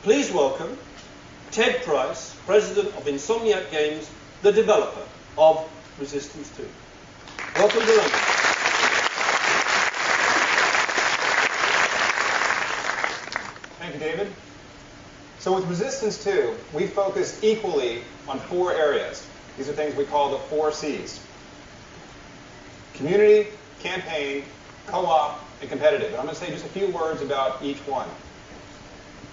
Please welcome Ted Price, President of Insomniac Games, the developer of Resistance 2. Welcome to London. Thank you, David. So with Resistance 2, we focused equally on 4 areas. These are things we call the 4 C's. Community, campaign, co-op, and competitive. And I'm going to say just a few words about each one.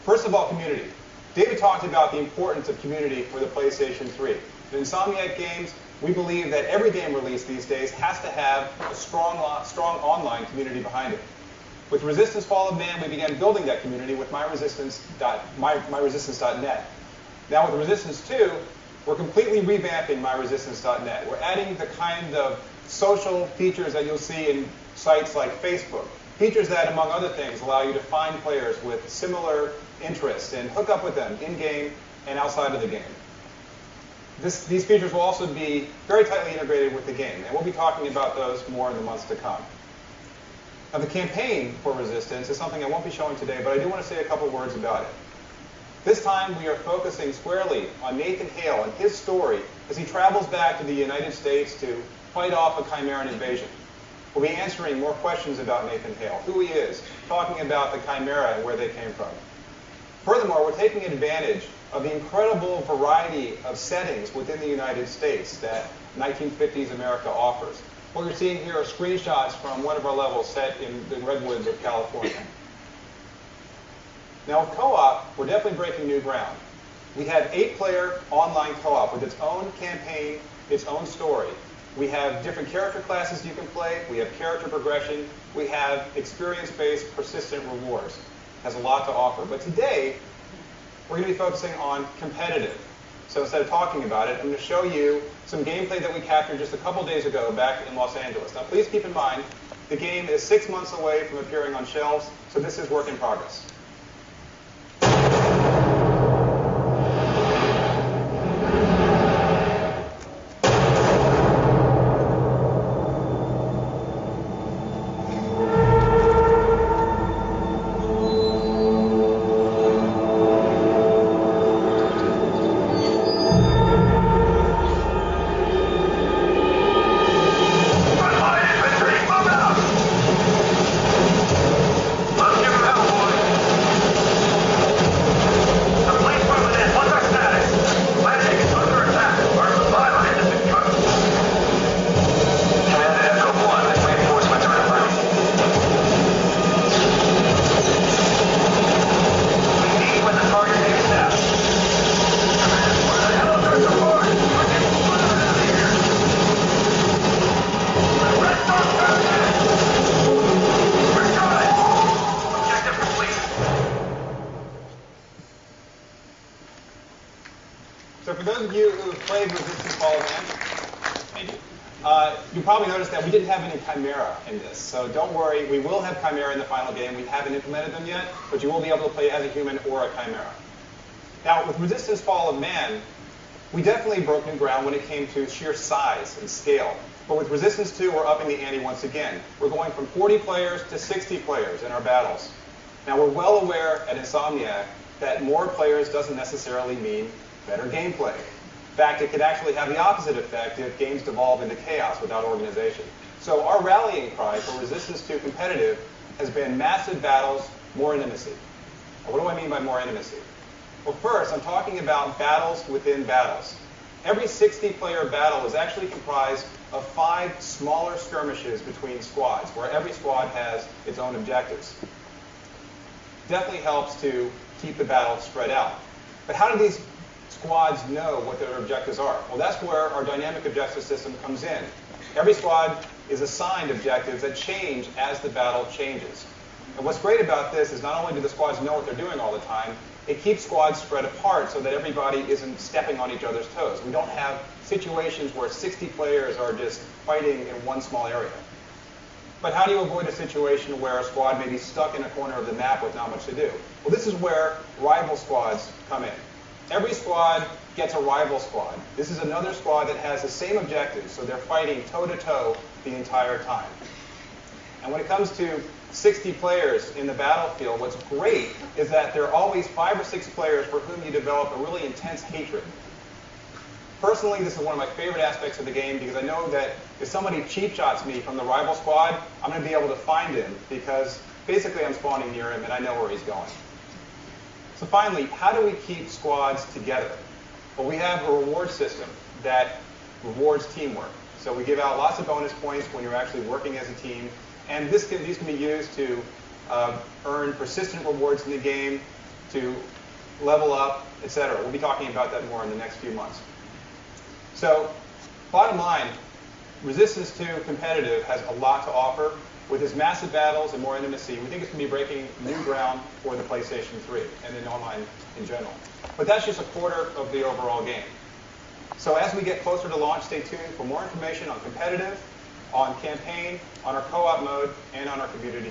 First of all, community. David talked about the importance of community for the PlayStation 3. At Insomniac Games, we believe that every game released these days has to have a strong online community behind it. With Resistance Fall of Man, we began building that community with myresistance.net. Now with Resistance 2, we're completely revamping myresistance.net. We're adding the kind of social features that you'll see in sites like Facebook. Features that, among other things, allow you to find players with similar interests and hook up with them in-game and outside of the game. These features will also be very tightly integrated with the game, and we'll be talking about those more in the months to come. Now, the campaign for Resistance is something I won't be showing today, but I do want to say a couple words about it. This time, we are focusing squarely on Nathan Hale and his story as he travels back to the United States to fight off a Chimeran invasion. We'll be answering more questions about Nathan Hale, who he is, talking about the Chimera and where they came from. Furthermore, we're taking advantage of the incredible variety of settings within the United States that 1950s America offers. What you're seeing here are screenshots from one of our levels set in the redwoods of California. Now with co-op, we're definitely breaking new ground. We have 8-player online co-op with its own campaign, its own story. We have different character classes you can play. We have character progression. We have experience-based persistent rewards. It has a lot to offer. But today, we're going to be focusing on competitive. So instead of talking about it, I'm going to show you some gameplay that we captured just a couple days ago back in Los Angeles. Now please keep in mind, the game is 6 months away from appearing on shelves, so this is work in progress. So for those of you who have played Resistance Fall of Man, you probably noticed that we didn't have any Chimera in this. So don't worry, we will have Chimera in the final game. We haven't implemented them yet, but you will be able to play as a human or a Chimera. Now, with Resistance Fall of Man, we definitely broke new ground when it came to sheer size and scale. But with Resistance 2, we're upping the ante once again. We're going from 40 players to 60 players in our battles. Now, we're well aware at Insomniac that more players doesn't necessarily mean better gameplay. In fact, it could actually have the opposite effect if games devolve into chaos without organization. So our rallying cry for Resistance 2 competitive has been massive battles, more intimacy. Now, what do I mean by more intimacy? Well, first, I'm talking about battles within battles. Every 60-player battle is actually comprised of 5 smaller skirmishes between squads, where every squad has its own objectives. Definitely helps to keep the battle spread out. But how do these squads know what their objectives are? Well, that's where our dynamic objective system comes in. Every squad is assigned objectives that change as the battle changes. And what's great about this is not only do the squads know what they're doing all the time, it keeps squads spread apart so that everybody isn't stepping on each other's toes. We don't have situations where 60 players are just fighting in one small area. But how do you avoid a situation where a squad may be stuck in a corner of the map with not much to do? Well, this is where rival squads come in. Every squad gets a rival squad. This is another squad that has the same objectives, so they're fighting toe-to-toe the entire time. And when it comes to 60 players in the battlefield, what's great is that there are always 5 or 6 players for whom you develop a really intense hatred. Personally, this is one of my favorite aspects of the game because I know that if somebody cheap shots me from the rival squad, I'm going to be able to find him because basically I'm spawning near him and I know where he's going. So finally, how do we keep squads together? Well, we have a reward system that rewards teamwork. So we give out lots of bonus points when you're actually working as a team. And these can be used to earn persistent rewards in the game, to level up, etc. We'll be talking about that more in the next few months. So bottom line, Resistance 2 Competitive has a lot to offer. With its massive battles and more intimacy, we think it's going to be breaking new ground for the PlayStation 3 and then online in general. But that's just a quarter of the overall game. So as we get closer to launch, stay tuned for more information on competitive, on campaign, on our co-op mode, and on our community.